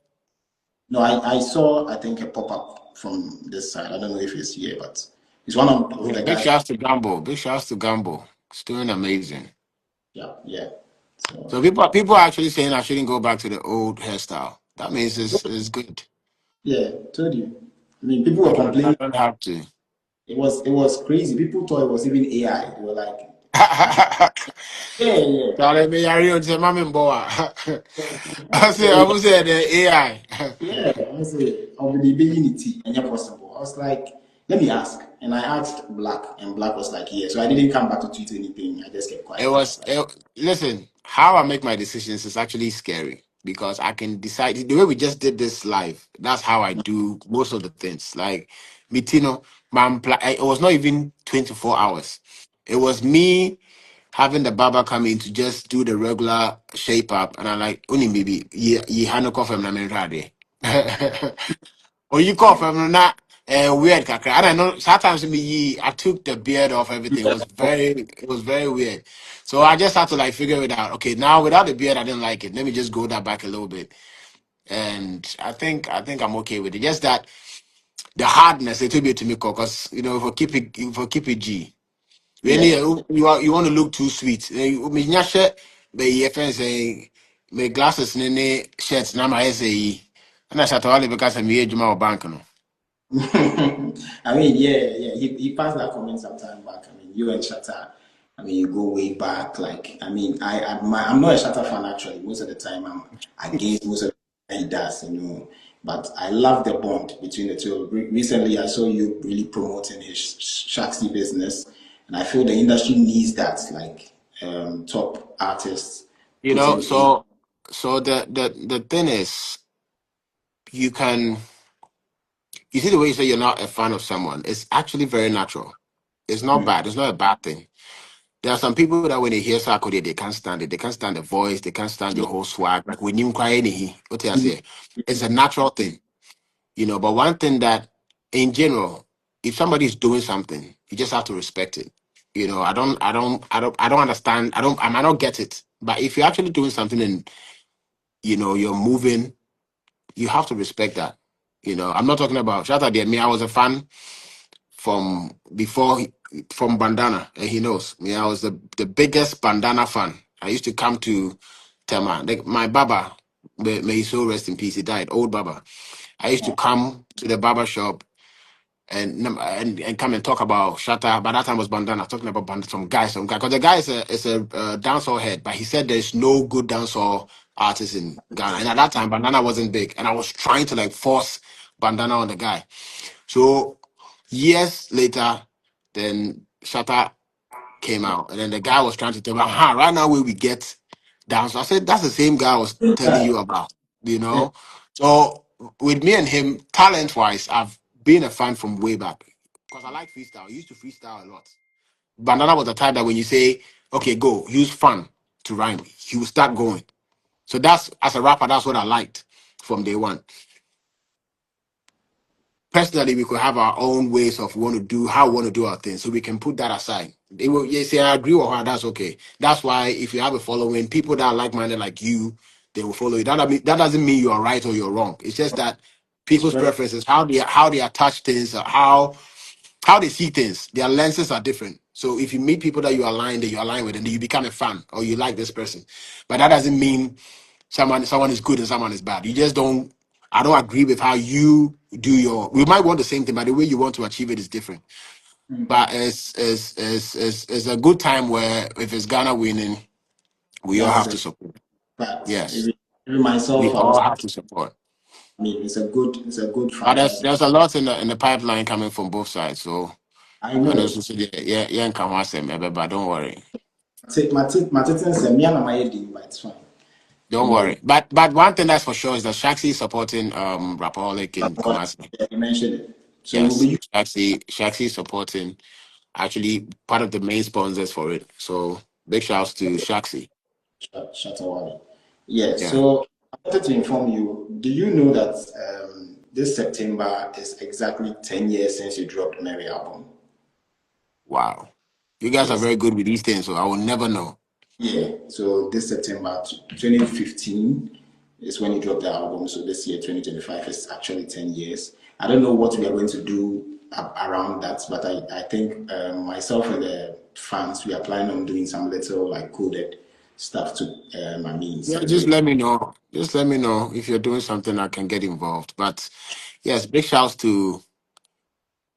No, I saw I think a pop up from this side. I don't know if it's here, but it's one of Yeah, the big guys. shouts to Gambo. Big shouts to Gambo. It's doing amazing. Yeah, yeah. So So people are actually saying I shouldn't go back to the old hairstyle. That means it's good. yeah, told you. I mean, people were I complaining. don't have to. It was crazy. People thought it was even AI. They were like, yeah, yeah. Charlie, me yari on say mami mboa. I I say, was say the AI. yeah, I say, I'll be beginning it and yeah, possible. I was like, let me ask. And I asked Black, and Black was like, yeah. So I didn't come back to tweet anything. I just kept It quiet. I was was like, listen, how I make my decisions is actually scary because I can decide the way we just did this live. That's how I do most of the things. Like Mitino, it was not even 24 hours. It was me having the barber come in to just do the regular shape up, and I like only maybe you had no coffee na or you call from not weird kakra. I don't know. Sometimes I took the beard off everything. It was very weird. So I just had to like figure it out. Okay, now without the beard, I didn't like it. Let me just go that back a little bit. And I think I'm okay with it. Just that the hardness it will be to me because if I keep it G. When yeah. you want to look too sweet. Me nyashe be your friends say me glasses ne shirts na my say. And I shall tell you because I'm here Juma bank no. I mean, yeah, yeah. He passed that comment some time back. I mean, you and Shatta, I mean, you go way back. Like, I mean, I'm not a Shatta fan actually. Most of the time, I'm against most of the he does, But I love the bond between the two. Recently, I saw you really promoting his Shaxi business, and I feel the industry needs that. Like, top artists You know, putting a so the thing is, you can you see the way you say you're not a fan of someone. It's actually very natural. It's not bad. It's not a bad thing. There are some people that when they hear Sark, they can't stand it. They can't stand the voice. They can't stand your whole swag. Like when you cry, what I say, it's a natural thing, But one thing that, in general, if somebody is doing something, you just have to respect it. I don't understand. I might not get it, but if you're actually doing something and you're moving, you have to respect that. I'm not talking about Shatta there. Me, I was a fan from before from Bandana, and he knows me. I was the biggest Bandana fan. I used to come to Tema. Like my Baba, may he so rest in peace. He died, old Baba. I used to come to the barber shop and come and talk about Shatta. By that time was Bandana talking about some guy. Because the guy is a dancehall head, but he said there's no good dancehall artist in Ghana. And at that time, Bandana wasn't big, and I was trying to like force Bandana on the guy. So years later, then Shatta came out, and then the guy was trying to tell me, right now where we get down. So I said, that's the same guy I was telling you about, you know. So with me and him, talent wise, I've been a fan from way back because I like freestyle. I used to freestyle a lot. Bandana was the type that when you say, okay, go, use fun to rhyme, he will start going. So that's as a rapper, that's what I liked from day one. Personally, we could have our own ways of want to do how we want to do our things, so we can put that aside. They will say I agree with her. That's okay. That's why if you have a following, people that are like-minded like you, they will follow you. That doesn't mean you are right or you're wrong. It's just that people's spread. preferences, how they attach things, how they see things, their lenses are different. So if you meet people that you align with, and you become a fan or you like this person, but that doesn't mean someone is good and someone is bad. You just don't. I don't agree with how you do your. We might want the same thing, but the way you want to achieve it is different. But it's a good time where if it's Ghana winning, we all That is have a to support. fact. Yes, Even we myself, I all was. have to support. I mean, it's a good But franchise. there's a lot in the pipeline coming from both sides. So I and know. also yeah, yeah, and come but don't worry. My titan said me and my ID, but it's fine. Don't Yeah, worry. But one thing that's for sure is that Shaxi is supporting Rapperholic in what Kumasi. you mentioned it. So we'll Yes. be Shaxi is supporting, actually part of the main sponsors for it. So big shouts to Shaxi. Shatta. Yeah. Yeah. So I wanted to inform you. Do you know that this September is exactly 10 years since you dropped Mary album? Wow. You guys are Yes. very good with these things, so I will never know. Yeah. So this September 2015 is when you dropped the album. So this year 2025 is actually 10 years. I don't know what we are going to do around that, but I think myself and the fans, we are planning on doing some little like coded stuff to, I mean, Yeah, just celebrate. let me know. Just let me know if you're doing something I can get involved. But yes, big shouts to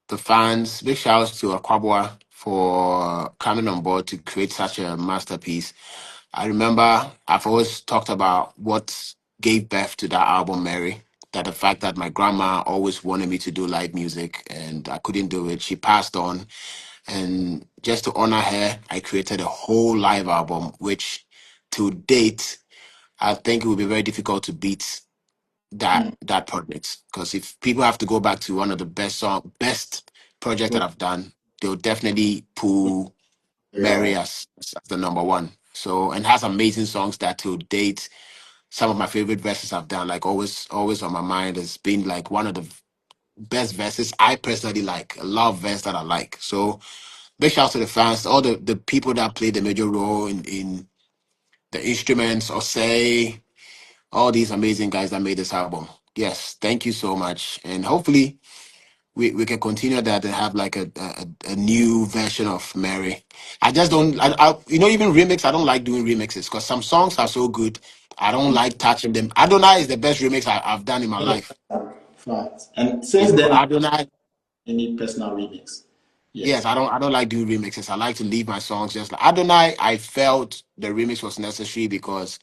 the fans. Big shouts to Akwabwa for coming on board to create such a masterpiece. I remember I've always talked about what gave birth to that album, Mary. That the fact that my grandma always wanted me to do live music and I couldn't do it. She passed on. And just to honor her, I created a whole live album, which to date, I think it would be very difficult to beat that project. Because if people have to go back to one of the best project that I've done, they'll definitely pull Mary Yeah. as the number one. So and has amazing songs that to date, some of my favorite verses I've done, like always on my mind has been like one of the best verses I personally like. A lot of verse that I like. So big shout to the fans, all the people that played the major role in the instruments, or say all these amazing guys that made this album. Yes, thank you so much. And hopefully we can continue that and have like a new version of Mary. I just don't even remix, I don't like doing remixes because some songs are so good. I don't like touching them. Adonai is the best remix I've done in my life. Fact. And since then, Adonai, any personal remix. yes, Yes. I don't like doing remixes. I like to leave my songs just like Adonai. I felt the remix was necessary because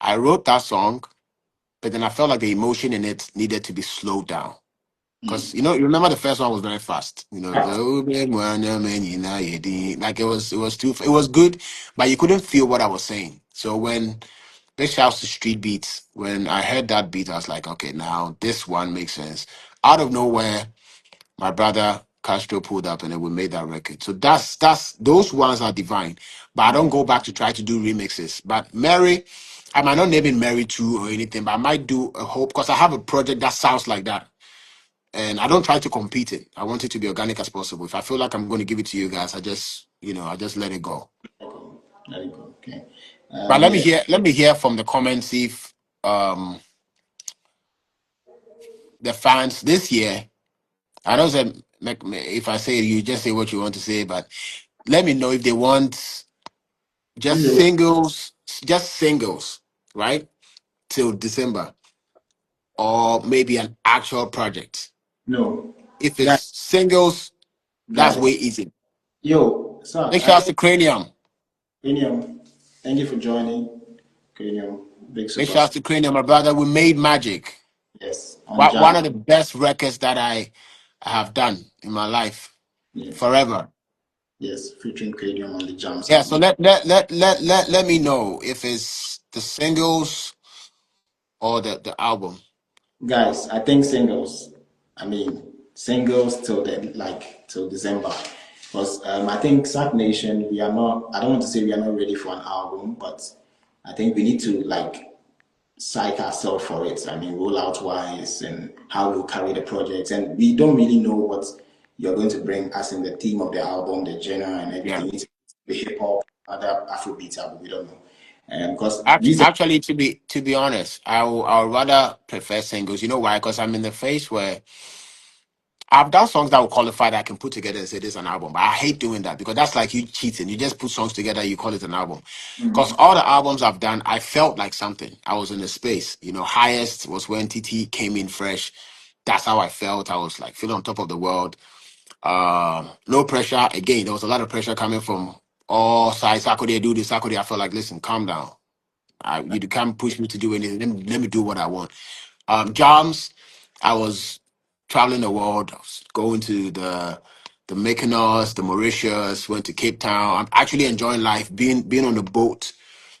I wrote that song, but then I felt like the emotion in it needed to be slowed down. Because you remember the first one was very fast. Fact. Like it was good, but you couldn't feel what I was saying. So when big shouts to Street Beats, when I heard that beat, I was like, okay, now this one makes sense. Out of nowhere, my brother Castro pulled up and then we made that record. So that's those ones are divine. But I don't Yeah. go back to try to do remixes. But Mary, I might not name it Mary 2 or anything, but I might do a whole because I have a project that sounds like that. And I don't try to compete it. I want it to be organic as possible. If I feel like I'm going to give it to you guys, I just let it go. Let it go. Okay. But Yeah. let me hear from the comments if the fans this year. I know that if I say it, you just say what you want to say, but let me know if they want just singles, right? Till December, or maybe an actual project. No. If it's Guys, singles, that's way guys. easy. Yo, Sark, Big I shouts think to Cranium. Cranium, thank you for joining. Cranium, big Big super. shouts to Cranium, my brother. We made magic. Yes. On One Jam. of the best records that I have done in my life, Yes. forever. Yes. Featuring Cranium on the Jam Yeah, so sound. let me know if it's the singles or the album. Guys, I think singles. I mean, singles till then, like till December. Because I think Sack Nation, we are not, I don't want to say we are not ready for an album, but I think we need to like psych ourselves for it. I mean, rollout wise and how we'll carry the project. And we don't really know what you're going to bring us in the theme of the album, the genre and Yeah. everything. It's the hip hop, other Afrobeat album, we don't know. And because Actually, recently, actually, to be honest, I would rather prefer singles. You know why? Because I'm in the phase where I've done songs that will qualify that I can put together and say this is an album, but I hate doing that because that's like you cheating. You just put songs together, you call it an album. Because all the albums I've done, I felt like something. I was in a space. You know, highest was when TT came in fresh. That's how I felt. I was like feeling on top of the world. No pressure. Again, there was a lot of pressure coming from all sides. How could they do this? How could they? I felt like, listen, calm down. You can't push me to do anything. Let me do what I want. Jams, I was traveling the world. I was going to the Mykonos, the Mauritius, went to Cape Town. I'm actually enjoying life, being on the boat,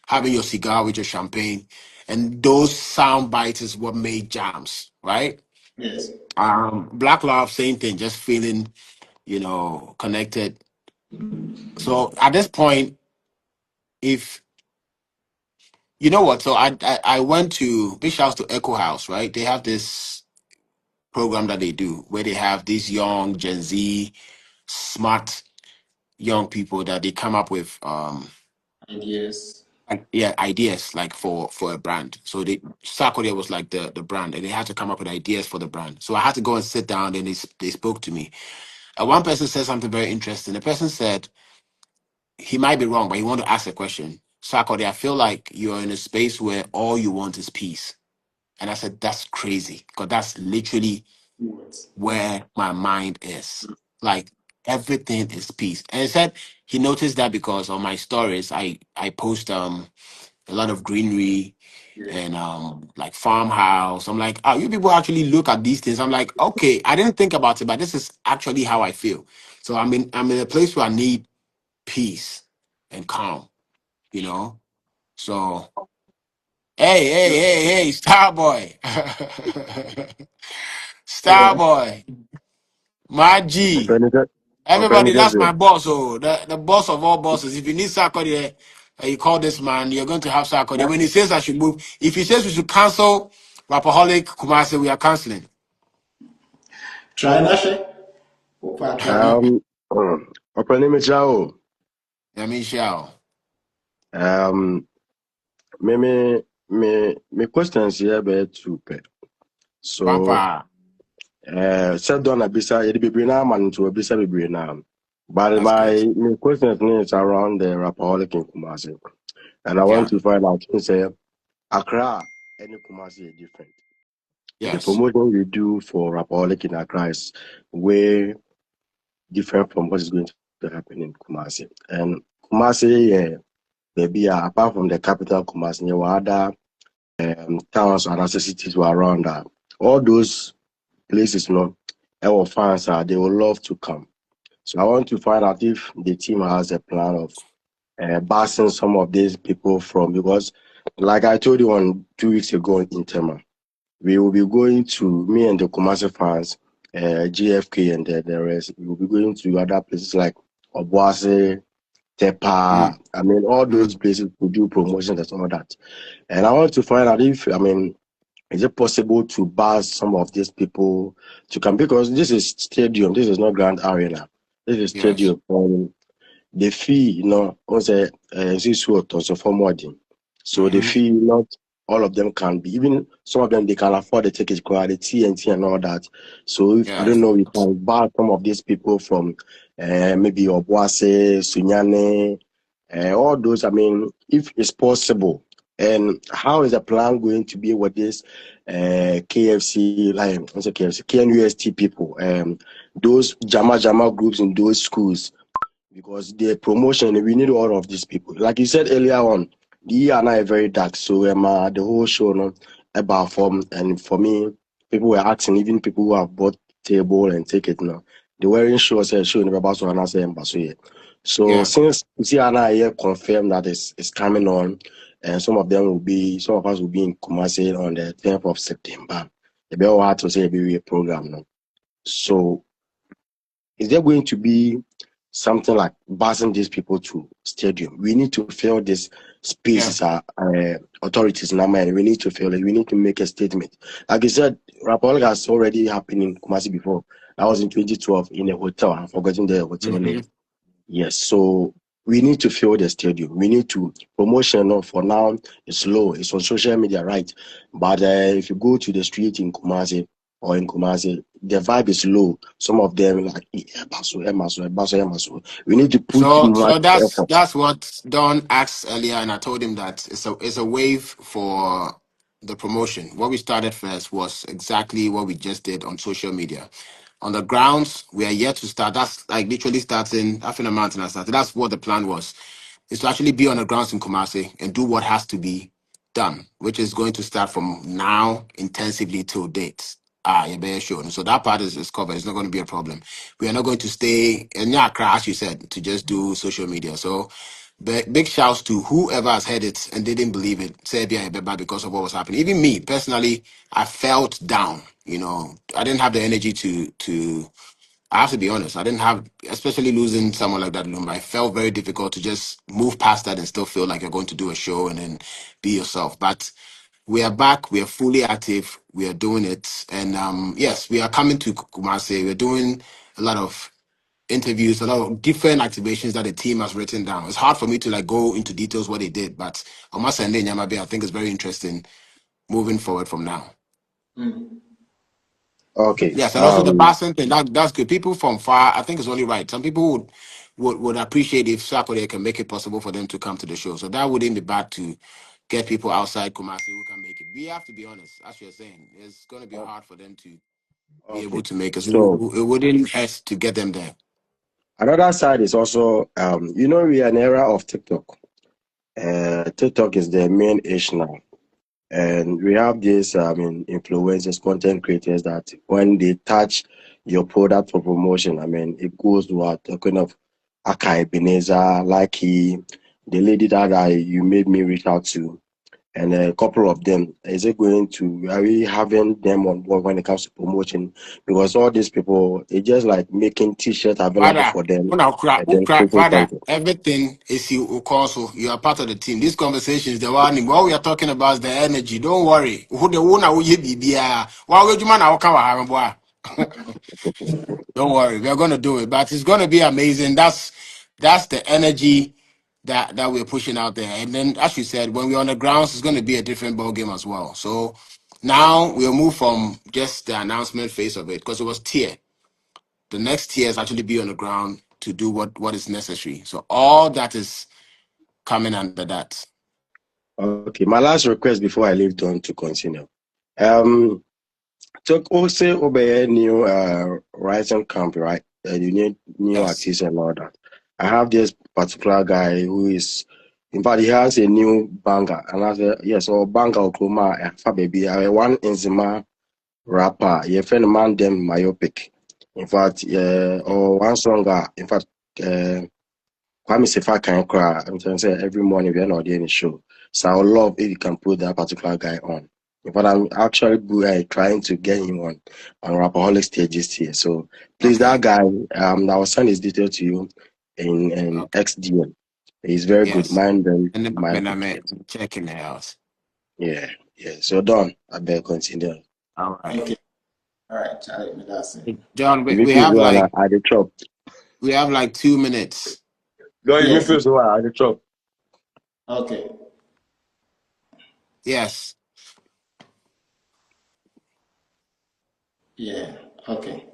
having your cigar with your champagne. And those sound bites is what made Jams, right? Yes. Black Love, same thing, just feeling, connected. So at this point, if you know what, so I went to big shouts to Echo House, right? They have this program that they do where they have these young Gen Z smart young people that they come up with Ideas. ideas like for a brand. So they Sarkodie was like the brand, and they had to come up with ideas for the brand. So I had to go and sit down, and they spoke to me. One person said something very interesting. The person said he might be wrong, but he wanted to ask a question. Sarkodie, I feel like you're in a space where all you want is peace. And I said, that's crazy, because that's literally What? where my mind is. Like everything is peace. And he said he noticed that because on my stories I post a lot of greenery Yeah. and like farmhouse. I'm like, oh, you people actually look at these things. I'm like, okay, I didn't think about it, but this is actually how I feel. So I'm in a place where I need peace and calm, you know. So hey, Starboy. Starboy, my G. Everybody, that's Opening my boss. Oh, the boss of all bosses. If you need Sarkodie, you call this man. You're going to have Sarkodie. When he says I should move, if he says we should cancel Rapperholic Kumasi, we are canceling. Try Nashe. Opa, try. Um, opening me chao. I mean, shall. Um, me questions here be two pe. So, Pampa. said don abisa yedi bebre na man to abisa bebre na. But That's good. my questions is around the Rapperholic in Kumasi, and I want Yeah. to find out. Say Accra and Kumasi are different. The Yes. promotion we do for Rapperholic in Accra is way different from what is going to happen in Kumasi. And Kumasi, yeah. Maybe apart from the capital Kumasi, there were other towns and other cities were around that. All those places, our fans they will love to come. So I want to find out if the team has a plan of busing some of these people from, because like I told you on 2 weeks ago in Tema, we will be going to, me and the Kumasi fans, GFK and the rest, we will be going to other places like Obuasi, Tepa, Mm. all Mm. those places to do promotions and all that. And I want to find out if, is it possible to buzz some of these people to come? Because this is stadium, this is not Grand Arena. This is Yes. stadium. The fee, also, this what also for more. So the Mm-hmm. fee, not all of them can be, even some of them, they can afford the ticket, the TNT and all that. So if, I don't Yes. know, we can buzz some of these people from maybe Obuase, Sunyane, all those, if it's possible. And how is the plan going to be with this KFC, like, what's it, KFC, KNUST people, those Jama groups in those schools? Because the promotion, we need all of these people. Like you said earlier on, the year are now very dark, so the whole show, about form. And for me, people were asking, even people who have bought table and ticket, they weren't sure, say, show never about so and I say, so Yeah. since you see Anna here confirmed that it's coming on, and some of us will be in Kumasi on the 10th of September. They be all hard to say a program now. So is there going to be something like busing these people to stadium? We need to fill this Yeah. spaces, authorities in our mind. We need to fill it. We need to make a statement. Like I said, Rapol has already happened in Kumasi before. That was in 2012 in a hotel. I'm forgetting the hotel Mm-hmm. name. Yes, so we need to fill the stadium. We need to promotion. For now, it's low. It's on social media, right? But if you go to the street in Kumasi, or in Kumasi, the vibe is low. Some of them like Emaso, Emaso, Emaso, Emaso. We need to put So much that's effort. that's what Don asked earlier, and I told him that it's a wave for the promotion. What we started first was exactly what we just did on social media. On the grounds, we are yet to start. That's like literally starting after the mountain. I started. That's what the plan was. Is to actually be on the grounds in Kumasi and do what has to be done, which is going to start from now intensively till dates. Yeah, very sure. So that part is covered. It's not going to be a problem. We are not going to stay in Accra, as you said, to just do social media. So big shouts to whoever has heard it and didn't believe it, said yeah, because of what was happening. Even me personally, I felt down. I didn't have the energy to I have to be honest. I didn't have, especially losing someone like that in Lumba. I felt very difficult to just move past that and still feel like you're going to do a show and then be yourself. But we are back. We are fully active. We are doing it. And yes, we are coming to Kumasi. We're doing a lot of interviews, a lot of different activations that the team has written down. It's hard for me to like go into details what they did, but on my Sunday Nyamabe, I think it's very interesting moving forward from now. Mm. Okay. Yes, and also the passing thing, that's good. People from far, I think it's only right. Some people would appreciate if Saturday can make it possible for them to come to the show. So that wouldn't be bad to get people outside Kumasi who can make it. We have to be honest, as you're saying, it's going to be hard for them to be able Okay. to make it. So So it wouldn't hurt to get them there. another side is also we are an era of TikTok. TikTok is the main age now. And we have these influencers, content creators that when they touch your product for promotion, it goes to what a kind of Akai Beneza, Lucky, the lady that you made me reach out to, and a couple of them. Is it going to, are we having them on board when it comes to promotion? Because all these people, it's just like making t-shirts available Father, for them and then ukra, creating Father, content. everything is you also. You are part of the team. These conversations, the one what we are talking about is the energy. Don't worry. Who the one who you be Why would you man boy? Don't worry, we're gonna do it, but it's gonna be amazing. That's the energy that we're pushing out there. And then, as you said, when we're on the grounds, it's gonna be a different ball game as well. So now we'll move from just the announcement phase of it because it was tier. The next tier is actually be on the ground to do what is necessary. So all that is coming under that. Okay, my last request before I leave Don to continue. Um, So also obey new rising camp, right? You need new Yes. artists and all that. I have this particular guy who is, in fact, he has a new banger, and I said yes, or banger Oklahoma, for baby, I one Enzima rapper, your friend man them myopic. In fact, or one song, in fact, uh, Kwame Sefa can cry. I'm trying to say every morning we're not doing a show. So I would love if you can put that particular guy on. But I'm actually trying to get him on Rapperholic stages here. So please, that Okay. guy, I will send his detail to you in Okay. XDM. He's very good. Yes. Mind them, And then my I'm yes. checking it out. Yeah, yeah. So Don, I better continue. All right. Okay. All right, Charlie, that's it. John, If we, you we feel have so, like I the chop. 2 minutes. Don, if you Yes. feel so, I the chop. Okay. Yes. Yeah. Okay.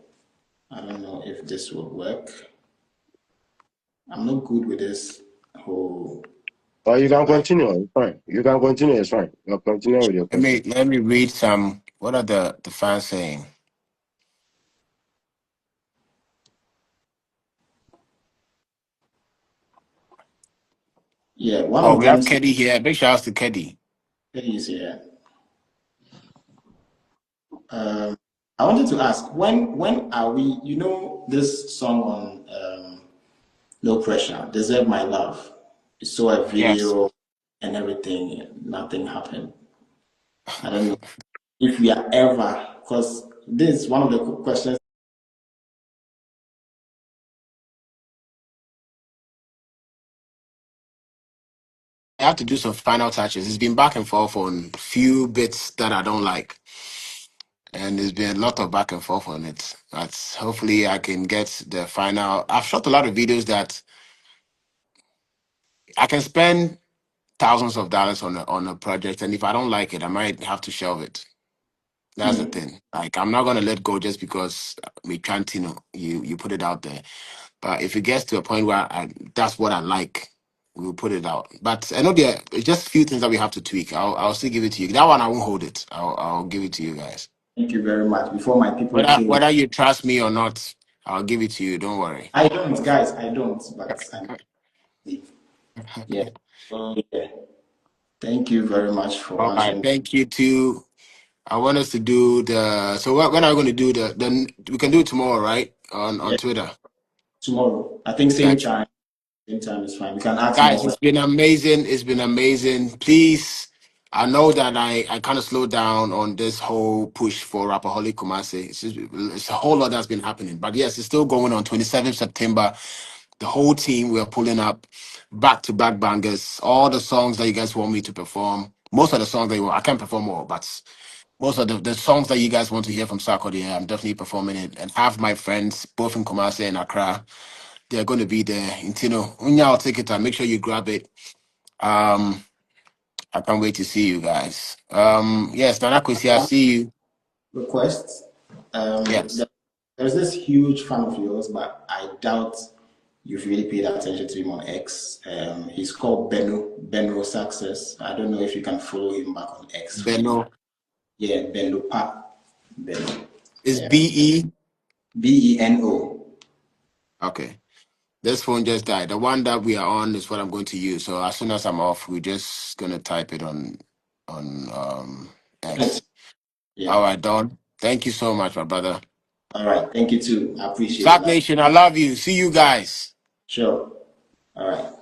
I don't know if this will work. I'm not good with this whole Or you can like. continue. It's fine. You can continue. It's fine. You can continue with your Let me question. let me read some. What are the fans saying? Yeah, one Oh, of we them have Keddy here. Big shout out to Keddy. is here. Um, I wanted to ask when are we? You know this song on No Pressure, Deserve My Love. You saw a Yes. video and everything. Nothing happened. I don't know if we are ever because this is one of the questions. I have to do some final touches. It's been back and forth on few bits that I don't like. And there's been a lot of back and forth on it. But hopefully I can get the final. I've shot a lot of videos that I can spend thousands of dollars on a project, and if I don't like it, I might have to shelve it. That's the thing. Like I'm not gonna let go just because me Trantino, you put it out there. But if it gets to a point where that's what I like, we'll put it out. But I know there it's just a few things that we have to tweak. I'll still give it to you. That one I won't hold it. I'll give it to you guys. Thank you very much. Before my people Whether kill me, whether you trust me or not, I'll give it to you. Don't worry. I don't, guys. I don't, but I'm yeah. So yeah. Thank you very much for All right. answering. Thank you too. I want us to do the so when are we going to do the we can do it tomorrow, right? On Yeah, Twitter. tomorrow. I think same Gotcha. time. Same time is fine. We can ask more Guys, it's questions. been amazing. It's been amazing. Please, I know that I kind of slowed down on this whole push for Rapperholic Kumasi. It's a whole lot that's been happening. But yes, it's still going on. 27th September, the whole team, we're pulling up back-to-back bangers. All the songs that you guys want me to perform. Most of the songs that you want, I can't perform all, but most of the songs that you guys want to hear from Sarko, yeah, I'm definitely performing it. And have my friends, both in Kumasi and Accra, they're going to be there. And, you know, when y'all take it, make sure you grab it. Um, I can't wait to see you guys. Yes, Nana Kwesi, I see you. Request. Yes, There's this huge fan of yours, but I doubt you've really paid attention to him on X. He's called Benno Success. I don't know if you can follow him back on X for me. Benno Yeah, Benno Pap. Benno. is Yeah. BE. Beno. Okay, this phone just died. The one that we are on is what I'm going to use. So as soon as I'm off, we're just gonna type it on X. Yeah. All right, Don. Thank you so much, my brother. All right. Thank you too. I appreciate Sack that. Nation, I love you. See you guys. Sure. All right.